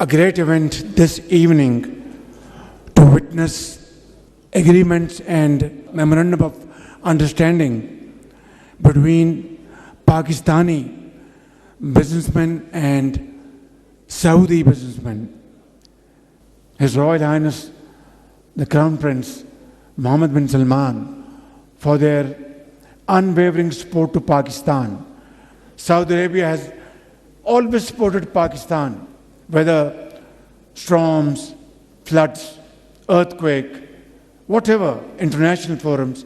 A great event this evening to witness agreements and memorandum of understanding between Pakistani businessmen and Saudi businessmen. His Royal Highness the Crown Prince Mohammed bin Salman for their unwavering support to Pakistan. Saudi Arabia has always supported Pakistan, whether storms, floods, earthquake, whatever international forums.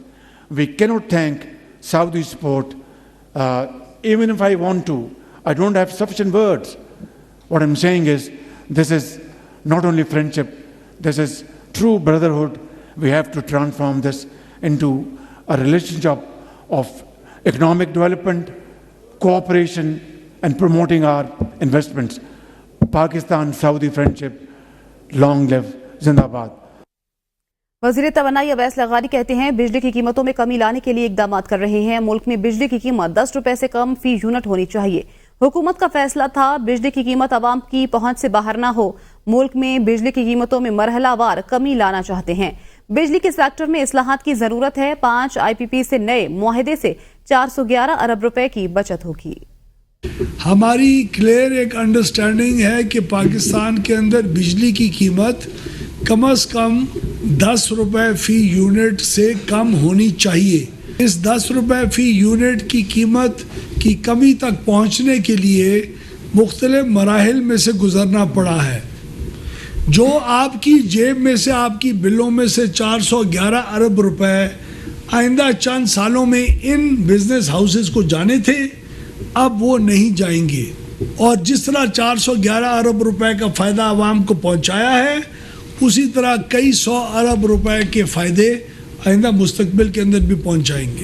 We cannot thank Saudi support. Even if I want to, I don't have sufficient words. What I'm saying is, this is not only friendship, this is true brotherhood. We have to transform this into a relationship of economic development, cooperation, and promoting our investments. Pakistan-Saudi friendship, long live Zindabad. وزیر توانائی اویس لغاری کہتے ہیں بجلی کی قیمتوں میں کمی لانے کے لیے اقدامات کر رہے ہیں. ملک میں بجلی کی قیمت 10 روپے سے کم فی یونٹ ہونی چاہیے. حکومت کا فیصلہ تھا بجلی کی قیمت عوام کی پہنچ سے باہر نہ ہو. ملک میں بجلی کی قیمتوں میں مرحلہ وار کمی لانا چاہتے ہیں. بجلی کے سیکٹر میں اصلاحات کی ضرورت ہے. 5 IPP سے نئے معاہدے سے 411 ارب روپے کی بچت ہوگی. ہماری کلیئر ایک انڈرسٹینڈنگ ہے کہ پاکستان کے اندر بجلی کی قیمت کم از کم 10 روپے فی یونٹ سے کم ہونی چاہیے. اس 10 روپے فی یونٹ کی قیمت کی کمی تک پہنچنے کے لیے مختلف مراحل میں سے گزرنا پڑا ہے. جو آپ کی جیب میں سے آپ کی بلوں میں سے 411 ارب روپے آئندہ چند سالوں میں ان بزنس ہاؤسز کو جانے تھے اب وہ نہیں جائیں گے. اور جس طرح 411 ارب روپے کا فائدہ عوام کو پہنچایا ہے اسی طرح کئی 100 ارب روپے کے فائدے آئندہ مستقبل کے اندر بھی پہنچائیں گے.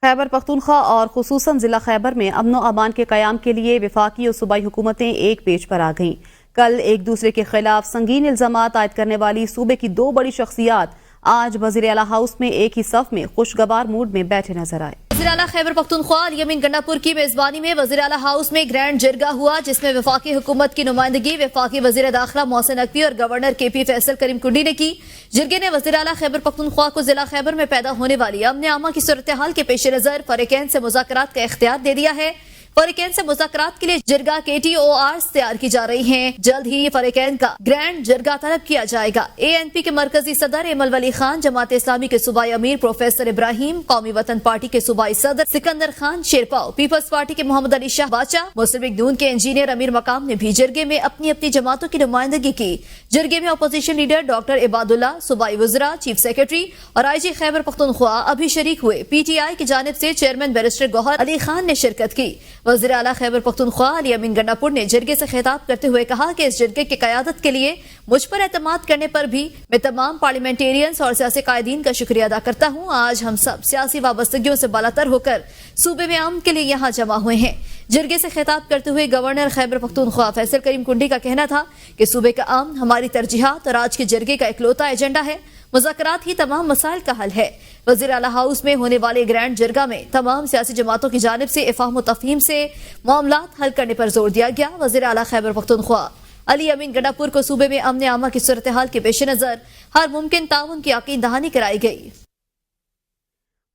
خیبر پختونخوا اور خصوصاً ضلع خیبر میں امن و امان کے قیام کے لیے وفاقی اور صوبائی حکومتیں ایک پیج پر آ گئیں. کل ایک دوسرے کے خلاف سنگین الزامات عائد کرنے والی صوبے کی 2 بڑی شخصیات آج وزیر اعلیٰ ہاؤس میں ایک ہی صف میں خوشگوار موڈ میں بیٹھے نظر آئے. وزیر اعلیٰ خیبر پختونخوا الیمین گنڈاپور کی میزبانی میں وزیر اعلیٰ ہاؤس میں گرینڈ جرگہ ہوا جس میں وفاقی حکومت کی نمائندگی وفاقی وزیر داخلہ محسن نقوی اور گورنر KP فیصل کریم کنڈی نے کی. جرگے نے وزیر اعلیٰ خیبر پختونخوا کو ضلع خیبر میں پیدا ہونے والی امن عامہ کی صورتحال کے پیش نظر فریقین سے مذاکرات کا اختیار دے دیا ہے. فریقین سے مذاکرات کے لیے جرگہ KTORs تیار کی جا رہی ہیں. جلد ہی فریقین کا گرینڈ جرگہ طلب کیا جائے گا. ANP کے مرکزی صدر ایمل ولی خان، جماعت اسلامی کے صوبائی امیر پروفیسر ابراہیم، قومی وطن پارٹی کے صوبائی صدر سکندر خان شیرپاؤ، پیپلز پارٹی کے محمد علی شاہ باچا، مسلم لیگ نون کے انجینئر امیر مقام نے بھی جرگے میں اپنی اپنی جماعتوں کی نمائندگی کی. جرگے میں اپوزیشن لیڈر ڈاکٹر عباد اللہ، صوبائی وزراء، چیف سیکرٹری اور IG خیبر پختونخوا ابھی شریک ہوئے. PTI کی جانب سے چیئرمین بیرسٹر گوہر علی خان نے شرکت کی. وزیر اعلیٰ خیبر پختونخوا الیمین گنڈاپور نے جرگے سے خطاب کرتے ہوئے کہا کہ اس جرگے کی قیادت کے لیے مجھ پر اعتماد کرنے پر بھی میں تمام پارلیمنٹیرینز اور سیاسی قائدین کا شکریہ ادا کرتا ہوں. آج ہم سب سیاسی وابستگیوں سے بالاتر ہو کر صوبے میں امن کے لیے یہاں جمع ہوئے ہیں. جرگے سے خطاب کرتے ہوئے گورنر خیبر پختونخوا فیصل کریم کنڈی کا کہنا تھا کہ صوبے کا امن ہماری ترجیحات اور آج کے جرگے کا اکلوتا ایجنڈا ہے. مذاکرات ہی تمام مسائل کا حل ہے. وزیر اعلیٰ ہاؤس میں ہونے والے گرینڈ جرگہ میں تمام سیاسی جماعتوں کی جانب سے افہام و تفہیم سے معاملات حل کرنے پر زور دیا گیا. وزیر اعلیٰ خیبر پختونخوا الیمین گنڈاپور کو صوبے میں امن عامہ کی صورتحال کے پیش نظر ہر ممکن تعاون کی یقین دہانی کرائی گئی.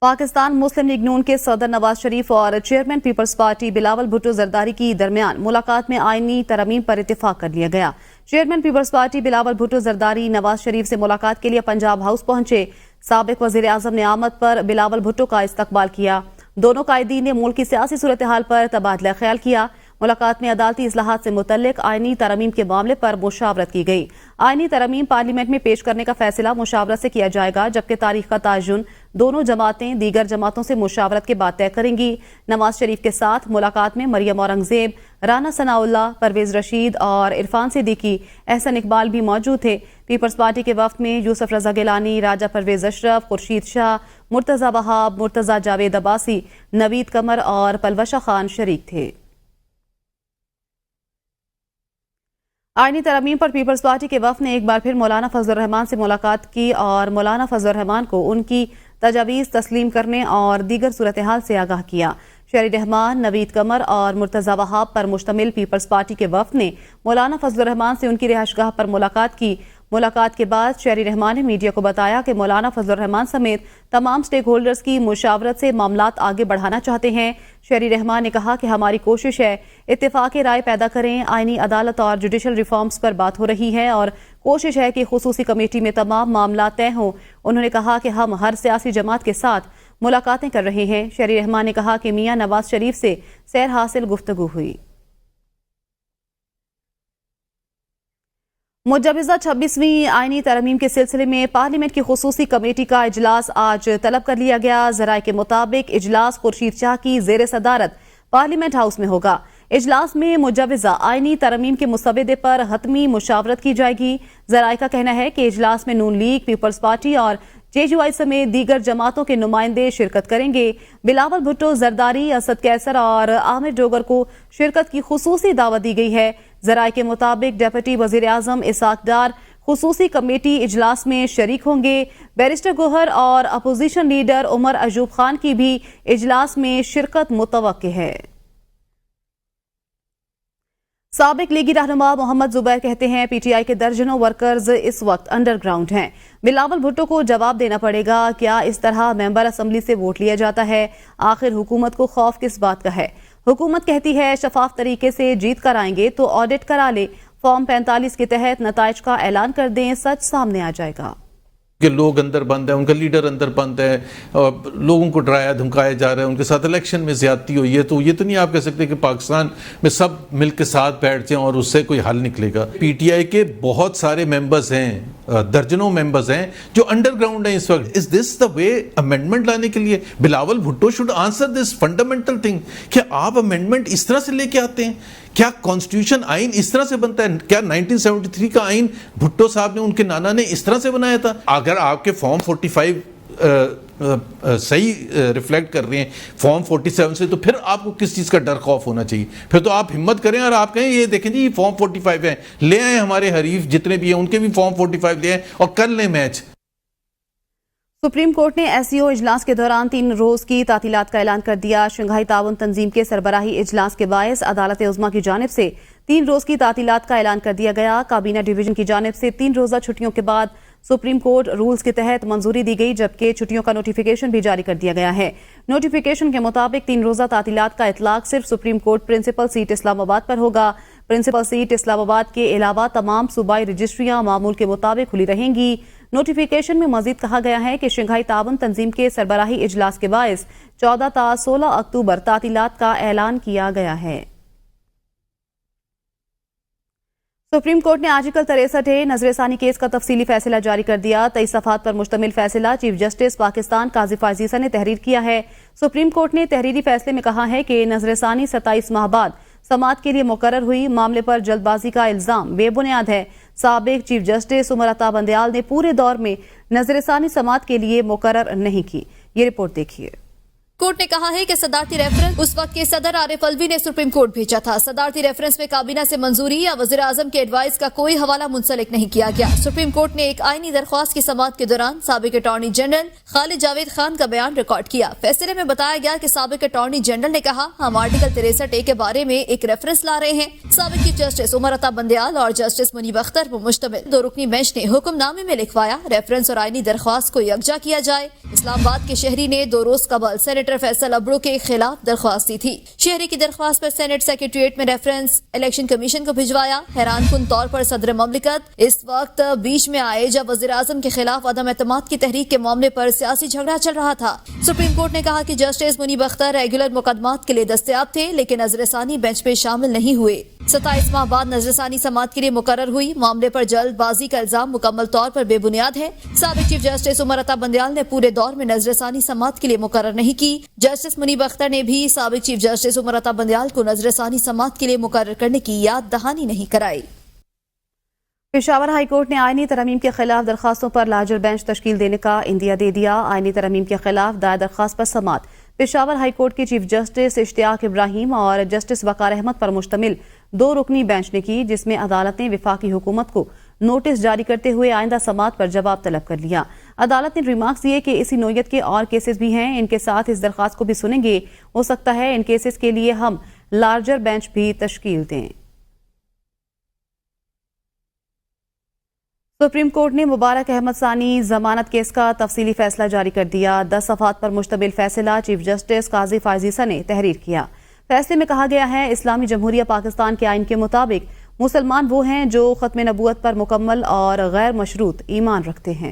پاکستان مسلم لیگ نون کے صدر نواز شریف اور chairman Peoples party Bilawal Bhutto Zardari کی درمیان ملاقات میں آئینی ترامیم پر اتفاق کر لیا گیا. Chairman Peoples party Bilawal Bhutto Zardari Nawaz Sharif سے ملاقات کے لیے پنجاب ہاؤس پہنچے. سابق وزیر اعظم نے آمد پر بلاول بھٹو کا استقبال کیا. دونوں قائدین نے ملک کی سیاسی صورتحال پر تبادلہ خیال کیا. ملاقات میں عدالتی اصلاحات سے متعلق آئینی ترامیم کے معاملے پر مشاورت کی گئی. آئینی ترامیم پارلیمنٹ میں پیش کرنے کا فیصلہ مشاورت سے کیا جائے گا جبکہ تاریخ کا تعین دونوں جماعتیں دیگر جماعتوں سے مشاورت کے بعد طے کریں گی. نواز شریف کے ساتھ ملاقات میں مریم اورنگزیب، رانا ثناء اللہ، پرویز رشید اور عرفان صدیقی، احسن اقبال بھی موجود تھے. پیپلز پارٹی کے وفد میں یوسف رضا گیلانی، راجہ پرویز اشرف، خورشید شاہ، مرتضی وہاب، مرتضی جاوید عباسی، نوید قمر اور پلوشہ خان شریک تھے. آئینی ترامیم پر پیپلز پارٹی کے وفد نے ایک بار پھر مولانا فضل الرحمان سے ملاقات کی اور مولانا فضل الرحمان کو ان کی تجاویز تسلیم کرنے اور دیگر صورتحال سے آگاہ کیا. شہری رحمان، نوید قمر اور مرتضی وہاب پر مشتمل پیپلز پارٹی کے وفد نے مولانا فضل الرحمان سے ان کی رہائش گاہ پر ملاقات کی. ملاقات کے بعد شہری رحمان نے میڈیا کو بتایا کہ مولانا فضل الرحمان سمیت تمام سٹیک ہولڈرز کی مشاورت سے معاملات آگے بڑھانا چاہتے ہیں. شہری رحمان نے کہا کہ ہماری کوشش ہے اتفاق رائے پیدا کریں. آئینی عدالت اور جوڈیشل ریفارمز پر بات ہو رہی ہے اور کوشش ہے کہ خصوصی کمیٹی میں تمام معاملات طے ہوں. انہوں نے کہا کہ ہم ہر سیاسی جماعت کے ساتھ ملاقاتیں کر رہے ہیں. شہری رحمان نے کہا کہ میاں نواز شریف سے سیر حاصل گفتگو ہوئی. مجوزہ 26ویں آئینی ترامیم کے سلسلے میں پارلیمنٹ کی خصوصی کمیٹی کا اجلاس آج طلب کر لیا گیا. ذرائع کے مطابق اجلاس خورشید شاہ کی زیر صدارت پارلیمنٹ ہاؤس میں ہوگا. اجلاس میں مجوزہ آئینی ترمیم کے مسودے پر حتمی مشاورت کی جائے گی. ذرائع کا کہنا ہے کہ اجلاس میں نون لیگ، پیپلز پارٹی اور JUI سمیت دیگر جماعتوں کے نمائندے شرکت کریں گے. بلاول بھٹو، زرداری، اسد کیسر اور عامر ڈوگر کو شرکت کی خصوصی دعوت دی گئی ہے. ذرائع کے مطابق ڈیپٹی وزیر اعظم اسحاق ڈار خصوصی کمیٹی اجلاس میں شریک ہوں گے. بیرسٹر گوہر اور اپوزیشن لیڈر عمر ایوب خان کی بھی اجلاس میں شرکت متوقع ہے. سابق لیگی رہنما محمد زبیر کہتے ہیں PTI کے درجنوں ورکرز اس وقت انڈر گراؤنڈ ہیں. بلاول بھٹو کو جواب دینا پڑے گا، کیا اس طرح ممبر اسمبلی سے ووٹ لیا جاتا ہے؟ آخر حکومت کو خوف کس بات کا ہے؟ حکومت کہتی ہے شفاف طریقے سے جیت کر آئیں گے تو آڈٹ کرا لے، فارم 45 کے تحت نتائج کا اعلان کر دیں، سچ سامنے آ جائے گا. کہ لوگ اندر بند ہیں، ان کا لیڈر اندر بند ہے، اور لوگوں کو ڈرایا دھمکایا جا رہا ہے، ان کے ساتھ الیکشن میں زیادتی ہوئی ہے، تو یہ تو نہیں آپ کہہ سکتے کہ پاکستان میں سب مل کے ساتھ بیٹھ جائیں اور اس سے کوئی حل نکلے گا. PTI کے بہت سارے ممبرز ہیں، درجنوں ممبرز ہیں جو انڈر گراؤنڈ ہیں اس وقت. از دس دا وے امینڈمنٹ لانے کے لیے؟ Bilawal Bhutto should answer this fundamental thing. کیا آپ امینڈمنٹ اس طرح سے لے کے آتے ہیں؟ کیا کانسٹیٹیوشن آئین اس طرح سے بنتا ہے؟ کیا 1973 کا آئین بھٹو صاحب نے، ان کے نانا نے اس طرح سے بنایا تھا؟ اگر آپ کے فارم 45 صحیح ریفلیکٹ کر رہے ہیں فارم 47 سے، تو پھر آپ کو کس چیز کا ڈر خوف ہونا چاہیے؟ پھر تو آپ ہمت کریں اور آپ کہیں یہ دیکھیں جی یہ فارم 45 ہیں، لے آئیں ہمارے حریف جتنے بھی ہیں ان کے بھی فارم 45 لے آئیں اور کر لیں میچ. سپریم کورٹ نے SCO اجلاس کے دوران 3 روز کی تعطیلات کا اعلان کر دیا. شنگھائی تعاون تنظیم کے سربراہی اجلاس کے باعث عدالت عظمیٰ کی جانب سے 3 روز کی تعطیلات کا اعلان کر دیا گیا. کابینہ ڈویژن کی جانب سے 3 روزہ چھٹیوں کے بعد سپریم کورٹ رولز کے تحت منظوری دی گئی، جبکہ چھٹیوں کا نوٹیفیکیشن بھی جاری کر دیا گیا ہے. نوٹیفیکیشن کے مطابق 3 روزہ تعطیلات کا اطلاق صرف سپریم کورٹ پرنسپل سیٹ اسلام آباد پر ہوگا. پرنسپل سیٹ اسلام آباد کے علاوہ تمام صوبائی رجسٹریاں معمول کے مطابق کھلی رہیں گی. نوٹیفیکیشن میں مزید کہا گیا ہے کہ شنگھائی تعاون تنظیم کے سربراہی اجلاس کے باعث 14 تا 16 اکتوبر تعطیلات کا اعلان کیا گیا ہے. سپریم کورٹ نے آرٹیکل 63 نظر ثانی کیس کا تفصیلی فیصلہ جاری کر دیا. 23 صفحات پر مشتمل فیصلہ چیف جسٹس پاکستان قاضی فائز عیسی نے تحریر کیا ہے. سپریم کورٹ نے تحریری فیصلے میں کہا ہے کہ نظر ثانی 27 ماہ بعد سماعت کے لیے مقرر ہوئی. معاملے پر جلد بازی کا الزام بے بنیاد ہے. سابق چیف جسٹس عمر عطا بندیال نے پورے دور میں نظر ثانی سماعت کے لیے مقرر نہیں کی. یہ رپورٹ دیکھیے. کورٹ نے کہا ہے کہ صدارتی ریفرنس اس وقت کے صدر عارف الوی نے سپریم کورٹ بھیجا تھا. صدارتی ریفرنس میں کابینہ سے منظوری یا وزیر اعظم کے ایڈوائز کا کوئی حوالہ منسلک نہیں کیا گیا. سپریم کورٹ نے ایک آئینی درخواست کی سماعت کے دوران سابق اٹارنی جنرل خالد جاوید خان کا بیان ریکارڈ کیا. فیصلے میں بتایا گیا کہ سابق اٹارنی جنرل نے کہا ہم آرٹیکل 63A کے بارے میں ایک ریفرنس لا رہے ہیں. سابق چیف جسٹس عمر عطا بندیال اور جسٹس منیب اختر پر مشتمل 2 رکنی بینچ نے حکم نامے میں لکھوایا ریفرنس اور آئینی درخواست کو یکجا کیا جائے. اسلام آباد کے شہری نے 2 روز قبل سینیٹر فیصل ابرو کے خلاف درخواست دی تھی. شہری کی درخواست پر سینٹ سیکریٹریٹ میں ریفرنس الیکشن کمیشن کو بھجوایا. حیران کن طور پر صدر مملکت اس وقت بیچ میں آئے جب وزیر اعظم کے خلاف عدم اعتماد کی تحریک کے معاملے پر سیاسی جھگڑا چل رہا تھا. سپریم کورٹ نے کہا کہ جسٹس منیب اختر ریگولر مقدمات کے لیے دستیاب تھے لیکن نظر ثانی بینچ میں شامل نہیں ہوئے. 27 ماہ بعد نظر ثانی سماعت کے لیے مقرر ہوئی. معاملے پر جلد بازی کا الزام مکمل طور پر بے بنیاد ہے. سابق چیف جسٹس عمر عطا بندیال نے پورے دور میں نظر ثانی سماعت کے لیے مقرر نہیں کی. جسٹس منیب اختر نے بھی سابق چیف جسٹس عمر عطا بندیال کو نظر ثانی سماعت کے لیے مقرر کرنے کی یاد دہانی نہیں کرائی. پشاور ہائی کورٹ نے آئینی ترمیم کے خلاف درخواستوں پر لارجر بینچ تشکیل دینے کا عندیہ دے دیا. آئینی ترمیم کے خلاف دائر درخواست پر سماعت پشاور ہائی کورٹ کے چیف جسٹس اشتیاق ابراہیم اور جسٹس وقار احمد پر مشتمل 2 رکنی بینچ نے کی، جس میں عدالت نے وفاقی حکومت کو نوٹس جاری کرتے ہوئے آئندہ سماعت پر جواب طلب کر لیا. عدالت نے ریمارکس دیے کہ اسی نوعیت کے اور کیسز بھی ہیں، ان کے ساتھ اس درخواست کو بھی سنیں گے. ہو سکتا ہے ان کیسز کے لیے ہم لارجر بینچ بھی تشکیل دیں. سپریم کورٹ نے مبارک احمد ثانی ضمانت کیس کا تفصیلی فیصلہ جاری کر دیا. 10 صفحات پر مشتمل فیصلہ چیف جسٹس قاضی فائز عیسی نے تحریر کیا. فیصلے میں کہا گیا ہے اسلامی جمہوریہ پاکستان کے آئین کے مطابق مسلمان وہ ہیں جو ختم نبوت پر مکمل اور غیر مشروط ایمان رکھتے ہیں.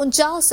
49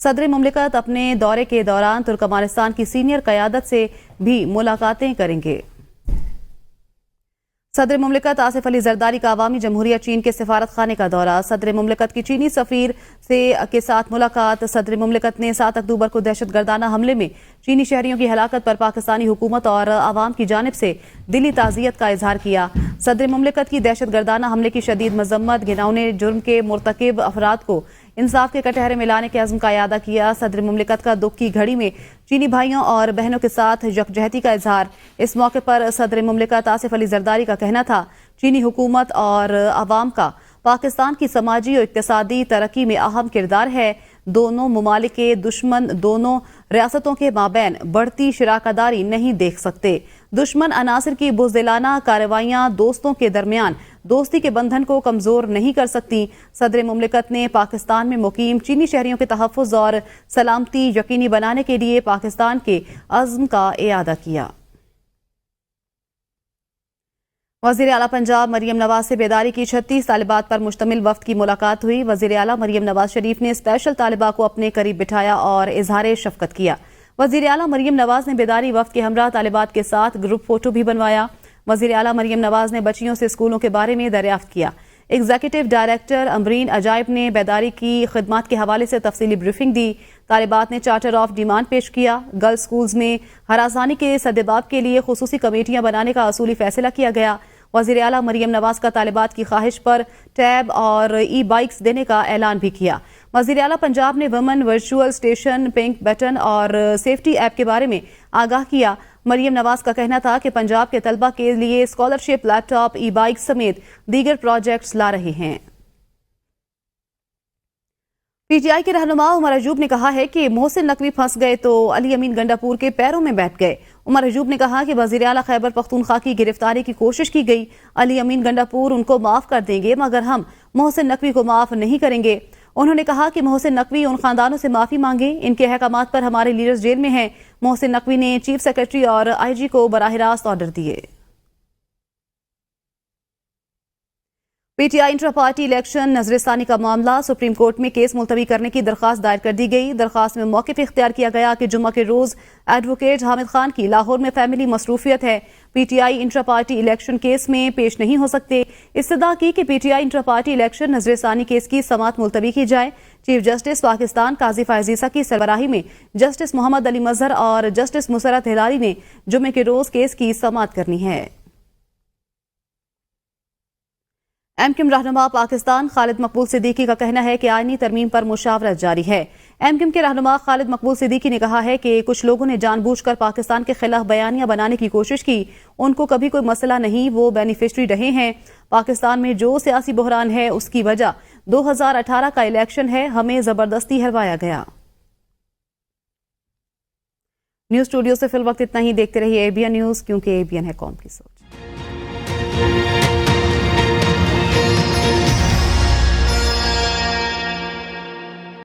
صدر مملکت اپنے دورے کے دوران ترکمانستان کی سینئر قیادت سے بھی ملاقاتیں کریں گے۔ صدر مملکت آصف علی زرداری کا عوامی جمہوریہ چین کے سفارت خانے کا دورہ، صدر مملکت کی چینی سفیر کے ساتھ ملاقات۔ صدر مملکت نے 7 اکتوبر کو دہشت گردانہ حملے میں چینی شہریوں کی ہلاکت پر پاکستانی حکومت اور عوام کی جانب سے دلی تعزیت کا اظہار کیا۔ صدر مملکت کی دہشت گردانہ حملے کی شدید مذمت، گھناؤنے جرم کے مرتکب افراد کو انصاف کے کٹہرے میں لانے کے عزم کا اعادہ کیا۔ صدر مملکت کا دکھ کی گھڑی میں چینی بھائیوں اور بہنوں کے ساتھ یکجہتی کا اظہار۔ اس موقع پر صدر مملکت آصف علی زرداری کا کہنا تھا، چینی حکومت اور عوام کا پاکستان کی سماجی اور اقتصادی ترقی میں اہم کردار ہے۔ دونوں ممالک کے دشمن دونوں ریاستوں کے مابین بڑھتی شراکت داری نہیں دیکھ سکتے۔ دشمن عناصر کی بزدلانہ کارروائیاں دوستوں کے درمیان دوستی کے بندھن کو کمزور نہیں کر سکتی۔ صدر مملکت نے پاکستان میں مقیم چینی شہریوں کے تحفظ اور سلامتی یقینی بنانے کے لیے پاکستان کے عزم کا اعادہ کیا۔ وزیر اعلیٰ پنجاب مریم نواز سے بیداری کی 36 طالبات پر مشتمل وفد کی ملاقات ہوئی۔ وزیر اعلیٰ مریم نواز شریف نے اسپیشل طالبہ کو اپنے قریب بٹھایا اور اظہار شفقت کیا۔ وزیر اعلیٰ مریم نواز نے بیداری وفد کے ہمراہ طالبات کے ساتھ گروپ فوٹو بھی بنوایا۔ وزیر اعلیٰ مریم نواز نے بچیوں سے اسکولوں کے بارے میں دریافت کیا۔ ایگزیکٹو ڈائریکٹر امبرین عجائب نے بیداری کی خدمات کے حوالے سے تفصیلی بریفنگ دی۔ طالبات نے چارٹر آف ڈیمانڈ پیش کیا۔ گرلز سکولز میں ہراسانی کے سدباب کے لیے خصوصی کمیٹیاں بنانے کا اصولی فیصلہ کیا گیا۔ وزیر اعلیٰ مریم نواز کا طالبات کی خواہش پر ٹیب اور ای بائکس دینے کا اعلان بھی کیا۔ وزیر اعلیٰ پنجاب نے women virtual station, pink button اور سیفٹی ایپ کے بارے میں آگاہ کیا۔ مریم نواز کا کہنا تھا کہ پنجاب کے طلبہ کے لیے اسکالرشپ، لیپ ٹاپ، ای بائک سمیت دیگر پروجیکٹس لا رہے ہیں۔ پی ٹی آئی کے رہنما عمر ایوب نے کہا ہے کہ محسن نقوی پھنس گئے تو علی امین گنڈاپور کے پیروں میں بیٹھ گئے۔ عمر ایوب نے کہا کہ وزیر اعلیٰ خیبر پختونخوا کی گرفتاری کی کوشش کی گئی، علی امین گنڈاپور ان کو معاف کر دیں گے مگر ہم محسن نقوی کو معاف نہیں کریں گے۔ انہوں نے کہا کہ محسن نقوی ان خاندانوں سے معافی مانگے، ان کے احکامات پر ہمارے لیڈرز جیل میں ہیں۔ محسن نقوی نے چیف سیکرٹری اور آئی جی کو براہ راست آرڈر دیے۔ P T I intra party election نظر ثانی کا معاملہ، سپریم کورٹ میں کیس ملتوی کرنے کی درخواست دائر کر دی گئی۔ درخواست میں موقف اختیار کیا گیا کہ جمعہ کے روز ایڈوکیٹ حامد خان کی لاہور میں فیملی مصروفیت ہے، P T I intra party election case میں پیش نہیں ہو سکتے۔ استدعا کی کہ P T I intra party election نظر ثانی کیس کی سماعت ملتوی کی جائے۔ چیف جسٹس پاکستان قاضی فائز عیسیٰ کی سربراہی میں جسٹس محمد علی مظہر اور جسٹس مسرت ہلالی نے جمعے کے روز کیس کی سماعت کرنی ہے۔ ایم کیو ایم رہنما پاکستان خالد مقبول صدیقی کا کہنا ہے کہ آئینی ترمیم پر مشاورت جاری ہے۔ ایم کیو ایم کے رہنما خالد مقبول صدیقی نے کہا ہے کہ کچھ لوگوں نے جان بوجھ کر پاکستان کے خلاف بیانیاں بنانے کی کوشش کی، ان کو کبھی کوئی مسئلہ نہیں، وہ بینیفیشری رہے ہیں۔ پاکستان میں جو سیاسی بحران ہے اس کی وجہ 2018 کا الیکشن ہے، ہمیں زبردستی ہروایا گیا۔ نیوز اسٹوڈیو سے فی الوقت اتنا ہی، دیکھتے رہیے ABN نیوز، کیونکہ ABN ہے قوم کی سوچ۔